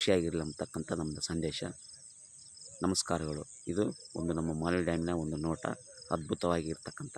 ಖುಷಿಯಾಗಿರಲಿ ಅಂತಕ್ಕಂಥ ನಮ್ಮದು ಸಂದೇಶ. ನಮಸ್ಕಾರಗಳು. ಇದು ಒಂದು ನಮ್ಮ ಮಾಲೂರು ಡ್ಯಾಮಿನ ಒಂದು ನೋಟ, ಅದ್ಭುತವಾಗಿರ್ತಕ್ಕಂಥ.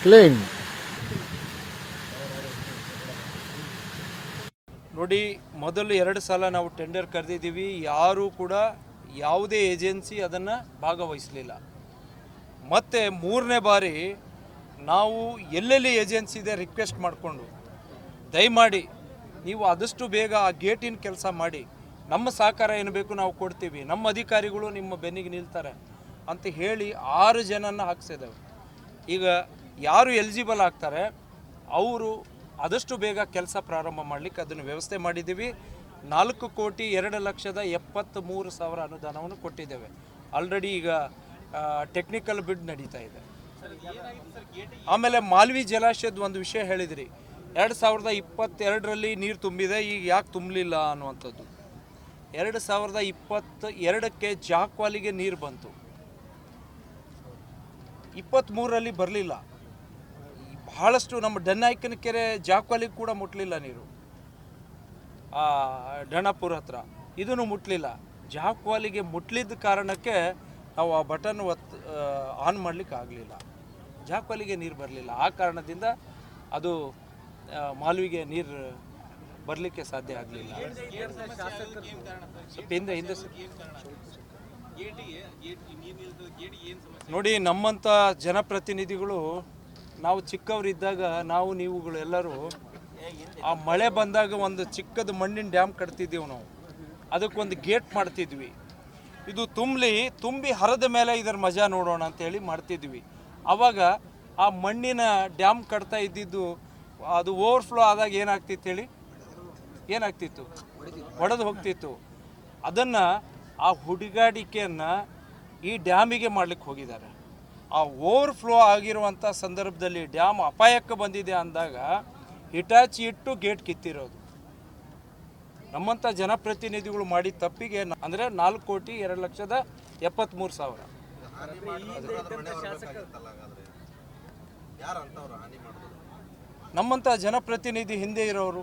ಕ್ಲೀನ್ ನೋಡಿ, ಮೊದಲು 2 ಸಲ ನಾವು ಟೆಂಡರ್ ಕರೆದಿದ್ದೀವಿ. ಯಾರೂ ಕೂಡ ಯಾವುದೇ ಏಜೆನ್ಸಿ ಅದನ್ನು ಭಾಗವಹಿಸಲಿಲ್ಲ. ಮತ್ತು 3ನೇ ಬಾರಿ ನಾವು ಎಲ್ಲೆಲ್ಲಿ ಏಜೆನ್ಸಿ ಇದೆ ರಿಕ್ವೆಸ್ಟ್ ಮಾಡಿಕೊಂಡು, ದಯಮಾಡಿ ನೀವು ಆದಷ್ಟು ಬೇಗ ಆ ಗೇಟಿನ ಕೆಲಸ ಮಾಡಿ, ನಮ್ಮ ಸಹಕಾರ ಏನು ಬೇಕು ನಾವು ಕೊಡ್ತೀವಿ, ನಮ್ಮ ಅಧಿಕಾರಿಗಳು ನಿಮ್ಮ ಬೆನ್ನಿಗೆ ನಿಲ್ತಾರೆ ಅಂತ ಹೇಳಿ 6 ಜನನ ಹಾಕ್ಸಿದ್ದೇವೆ. ಈಗ ಯಾರು ಎಲಿಜಿಬಲ್ ಆಗ್ತಾರೆ ಅವರು ಆದಷ್ಟು ಬೇಗ ಕೆಲಸ ಪ್ರಾರಂಭ ಮಾಡಲಿಕ್ಕೆ ಅದನ್ನು ವ್ಯವಸ್ಥೆ ಮಾಡಿದ್ದೀವಿ. 4,02,73,000 ಅನುದಾನವನ್ನು ಕೊಟ್ಟಿದ್ದೇವೆ. ಆಲ್ರೆಡಿ ಈಗ ಟೆಕ್ನಿಕಲ್ ಬಿಡ್ ನಡೀತಾ ಇದೆ. ಆಮೇಲೆ ಮಾಲ್ವಿ ಜಲಾಶಯದ ಒಂದು ವಿಷಯ ಹೇಳಿದ್ರಿ, 2022ರಲ್ಲಿ ನೀರು ತುಂಬಿದೆ, ಈಗ ಯಾಕೆ ತುಂಬಲಿಲ್ಲ ಅನ್ನುವಂಥದ್ದು. 2022ಕ್ಕೆ ಜಾಕ್ವಾಲಿಗೆ ನೀರು ಬಂತು, 23ರಲ್ಲಿ ಬರಲಿಲ್ಲ. ಬಹಳಷ್ಟು ನಮ್ಮ ಡನ್ನಾಯ್ಕನ ಕೆರೆ ಜಾಕ್ವಾಲಿಗೆ ಕೂಡ ಮುಟ್ಟಲಿಲ್ಲ ನೀರು, ಡಣಪುರ ಹತ್ರ ಇದನ್ನು ಮುಟ್ಟಲಿಲ್ಲ. ಜಾಕ್ವಾಲಿಗೆ ಮುಟ್ಲಿದ್ದ ಕಾರಣಕ್ಕೆ ನಾವು ಆ ಬಟನ್ ಆನ್ ಮಾಡಲಿಕ್ಕೆ ಆಗಲಿಲ್ಲ, ಜಾಕ್ವಾಲಿಗೆ ನೀರು ಬರಲಿಲ್ಲ. ಆ ಕಾರಣದಿಂದ ಅದು ಮಾಲ್ವಿಗೆ ನೀರು ಬರಲಿಕ್ಕೆ ಸಾಧ್ಯ ಆಗಲಿಲ್ಲ. ಹಿಂದೆ ನೋಡಿ, ನಮ್ಮಂಥ ಜನಪ್ರತಿನಿಧಿಗಳು, ನಾವು ಚಿಕ್ಕವರಿದ್ದಾಗ ನೀವುಗಳು ಎಲ್ಲರೂ ಆ ಮಳೆ ಬಂದಾಗ ಒಂದು ಚಿಕ್ಕದು ಮಣ್ಣಿನ ಡ್ಯಾಮ್ ಕಟ್ತಿದ್ದೀವಿ ನಾವು, ಅದಕ್ಕೊಂದು ಗೇಟ್ ಮಾಡ್ತಿದ್ವಿ. ಇದು ತುಂಬಿ ಹರಿದ ಮೇಲೆ ಇದರ ಮಜಾ ನೋಡೋಣ ಅಂತೇಳಿ ಮಾಡ್ತಿದ್ವಿ. ಆವಾಗ ಆ ಮಣ್ಣಿನ ಡ್ಯಾಮ್ ಕಟ್ತಾ ಇದ್ದಿದ್ದು ಅದು ಓವರ್ಫ್ಲೋ ಆದಾಗ ಏನಾಗ್ತಿತ್ತು, ಒಡೆದು ಹೋಗ್ತಿತ್ತು. ಅದನ್ನು ಆ ಹುಡುಗಾಡಿಕೆಯನ್ನು ಈ ಡ್ಯಾಮಿಗೆ ಮಾಡ್ಲಿಕ್ಕೆ ಹೋಗಿದ್ದಾರೆ. ಆ ಓವರ್ಫ್ಲೋ ಆಗಿರುವಂಥ ಸಂದರ್ಭದಲ್ಲಿ ಡ್ಯಾಮ್ ಅಪಾಯಕ್ಕೆ ಬಂದಿದೆ ಅಂದಾಗ ಹಿಟಾಚಿ ಇಟ್ಟು ಗೇಟ್ ಕಿತ್ತಿರೋದು ನಮ್ಮಂಥ ಜನಪ್ರತಿನಿಧಿಗಳು ಮಾಡಿದ ತಪ್ಪಿಗೆ. ಅಂದರೆ 4,02,73,000. ನಮ್ಮಂಥ ಜನಪ್ರತಿನಿಧಿ ಹಿಂದೆ ಇರೋರು